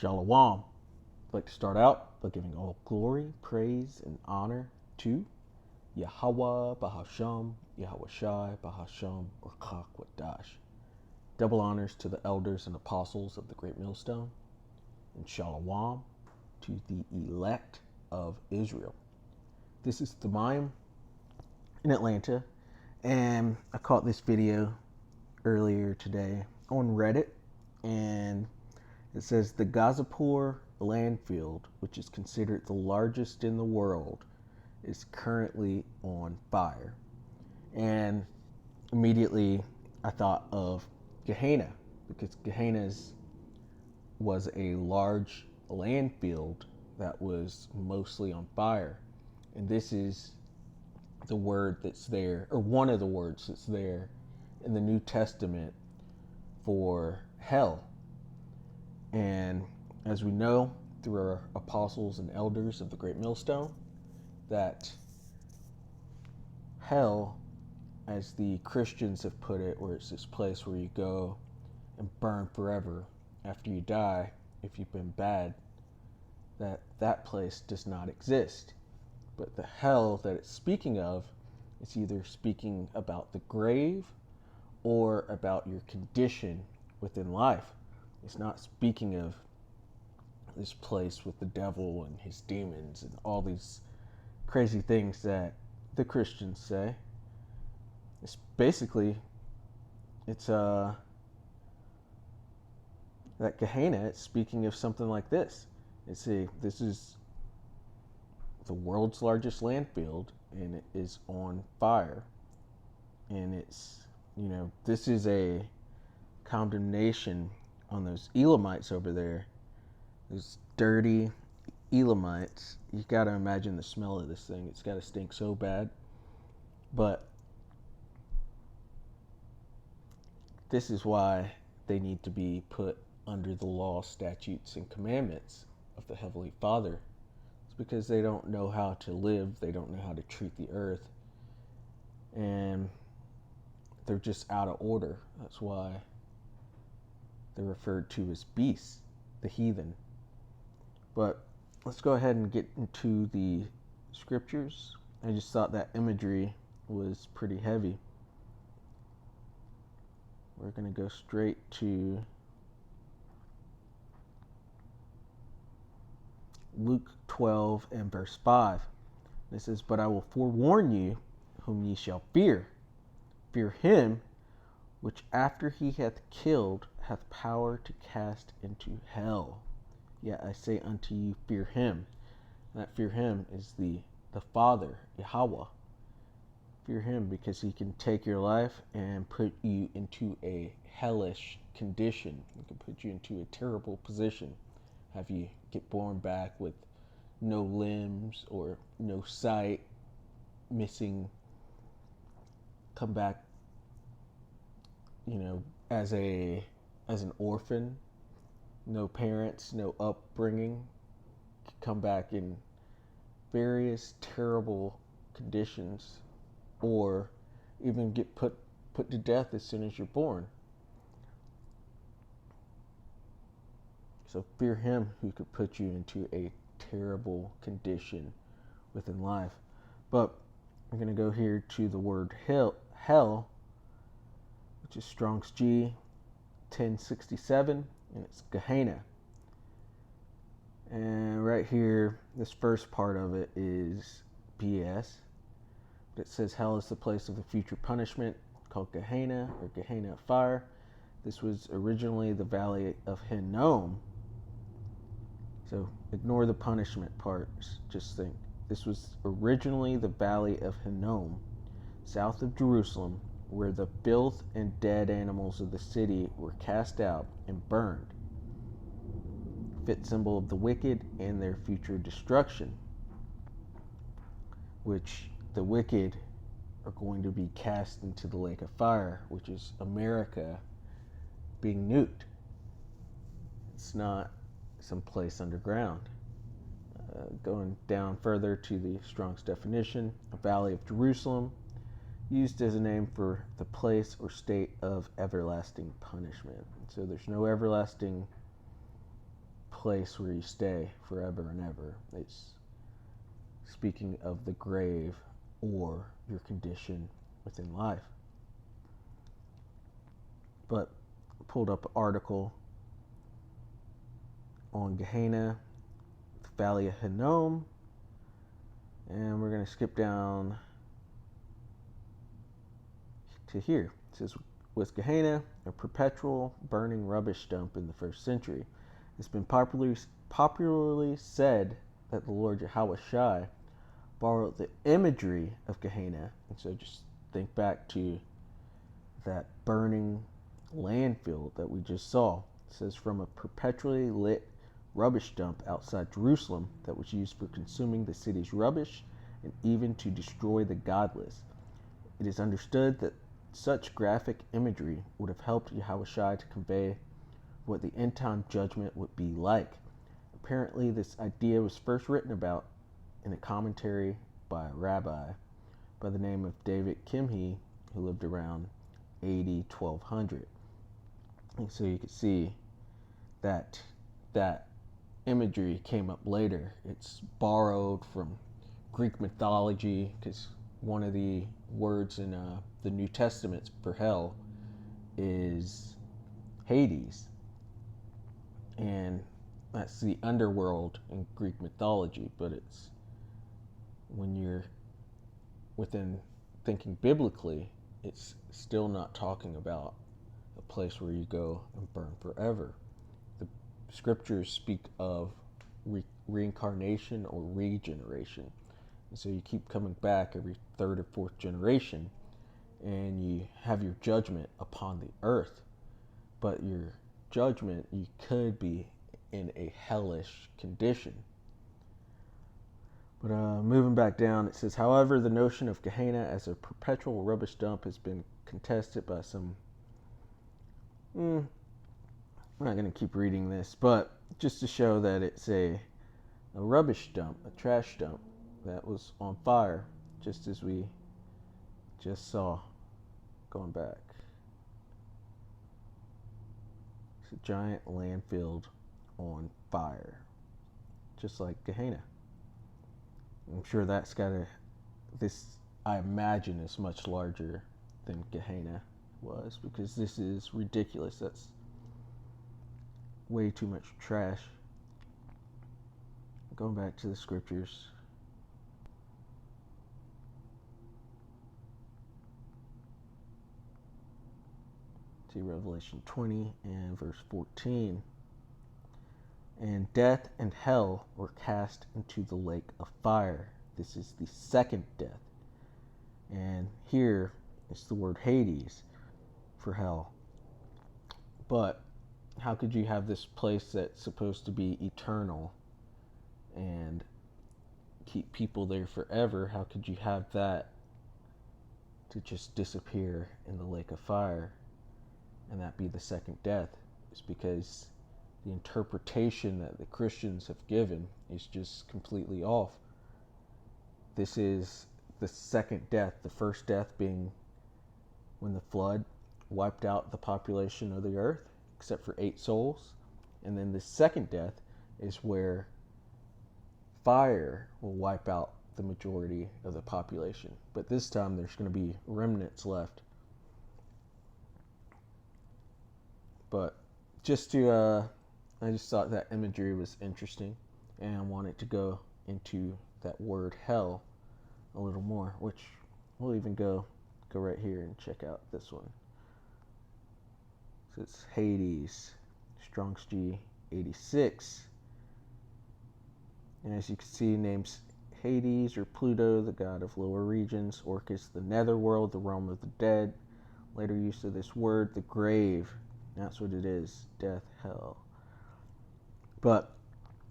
Shalom. I'd like to start out by giving all glory, praise, and honor to Yahweh Bahasham, Yahweh Shai Bahasham, or Kakwadash. Double honors to the elders and apostles of the Great Millstone, and Shalom to the elect of Israel. This is the Mayim in Atlanta, and I caught this video earlier today on Reddit, and it says the Gazapur landfill, which is considered the largest in the world, is currently on fire. And immediately I thought of Gehenna, because Gehenna was a large landfill that was mostly on fire. And this is the word that's there, or one of the words that's there in the New Testament for hell. And as we know through our apostles and elders of the Great Millstone, that hell, as the Christians have put it, where it's this place where you go and burn forever after you die if you've been bad, that place does not exist. But the hell that it's speaking of is either speaking about the grave or about your condition within life. It's not speaking of this place with the devil and his demons and all these crazy things that the Christians say. It's basically, that Gehenna, it's speaking of something like this. This is the world's largest landfill, and it is on fire. And it's, this is a condemnation on those Elamites over there, those dirty Elamites. You got to imagine the smell of this thing. It's got to stink so bad. But this is why they need to be put under the law, statutes, and commandments of the Heavenly Father. It's because they don't know how to live. They don't know how to treat the earth. And they're just out of order. That's why they're referred to as beasts, the heathen. But let's go ahead and get into the scriptures. I just thought that imagery was pretty heavy. We're going to go straight to Luke 12 and verse 5. It says, "But I will forewarn you whom ye shall fear. Fear him which after he hath killed hath power to cast into hell. Yet I say unto you, fear him." And that fear him is the Father, Yahweh. Fear him because he can take your life and put you into a hellish condition. He can put you into a terrible position. Have you get born back with no limbs or no sight, missing, come back, as an orphan, no parents, no upbringing, come back in various terrible conditions, or even get put to death as soon as you're born. So fear him who could put you into a terrible condition within life. But I'm going to go here to the word hell, which is Strong's G 1067, and it's Gehenna. And right here, this first part of it is BS. But it says hell is the place of the future punishment, called Gehenna, or Gehenna of fire. This was originally the valley of Hinnom. So ignore the punishment parts. Just think. This was originally the valley of Hinnom, south of Jerusalem, where the filth and dead animals of the city were cast out and burned. Fit symbol of the wicked and their future destruction, which the wicked are going to be cast into the lake of fire, which is America being nuked. It's not someplace underground. Going down further to the Strong's definition, a valley of Jerusalem, used as a name for the place or state of everlasting punishment. So there's no everlasting place where you stay forever and ever. It's speaking of the grave or your condition within life. But I pulled up an article on Gehenna, the Valley of Hinnom, and we're going to skip down to here. It says, was Gehenna a perpetual burning rubbish dump in the first century? It's been popularly said that the Lord Yahweh Shai borrowed the imagery of Gehenna. And so just think back to that burning landfill that we just saw. It says, from a perpetually lit rubbish dump outside Jerusalem that was used for consuming the city's rubbish and even to destroy the godless. It is understood that such graphic imagery would have helped Yahushua to convey what the end-time judgment would be like. Apparently, this idea was first written about in a commentary by a rabbi by the name of David Kimhi, who lived around AD 1200. And so you can see that that imagery came up later. It's borrowed from Greek mythology, because one of the words in the New Testament for hell is Hades, and that's the underworld in Greek mythology. But it's, when you're within thinking biblically, it's still not talking about a place where you go and burn forever. The scriptures speak of reincarnation or regeneration. And so you keep coming back every third or fourth generation, and you have your judgment upon the earth. But your judgment, you could be in a hellish condition. But moving back down, it says, however, the notion of Gehenna as a perpetual rubbish dump has been contested by some... I'm not going to keep reading this, but just to show that it's a rubbish dump, a trash dump, that was on fire, just as we just saw going back. It's a giant landfill on fire, just like Gehenna. I'm sure that's this, I imagine, is much larger than Gehenna was, because this is ridiculous. That's way too much trash. Going back to the scriptures. See Revelation 20 and verse 14. And death and hell were cast into the lake of fire. This is the second death. And here it's the word Hades for hell. But how could you have this place that's supposed to be eternal and keep people there forever? How could you have that to just disappear in the lake of fire and that be the second death? It's because the interpretation that the Christians have given is just completely off. This is the second death, the first death being when the flood wiped out the population of the earth, except for 8 souls. And then the second death is where fire will wipe out the majority of the population. But this time there's going to be remnants left. But just to, I just thought that imagery was interesting, and I wanted to go into that word hell a little more, which we'll even go right here and check out this one. So it's Hades, Strong's G 86. And as you can see, names Hades or Pluto, the god of lower regions, Orcus, the netherworld, the realm of the dead. Later use of this word, the grave. That's what it is, death, hell. But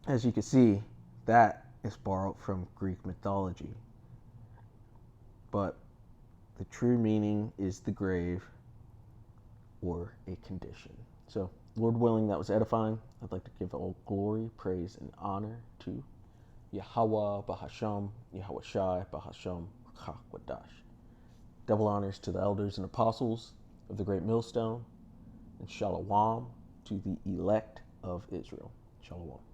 as you can see, that is borrowed from Greek mythology. But the true meaning is the grave or a condition. So, Lord willing, that was edifying. I'd like to give all glory, praise, and honor to Yahweh Bahasham, Yahweh Shai Bahasham Chakwadash. Double honors to the elders and apostles of the great millstone, and shalom to the elect of Israel. Shalom.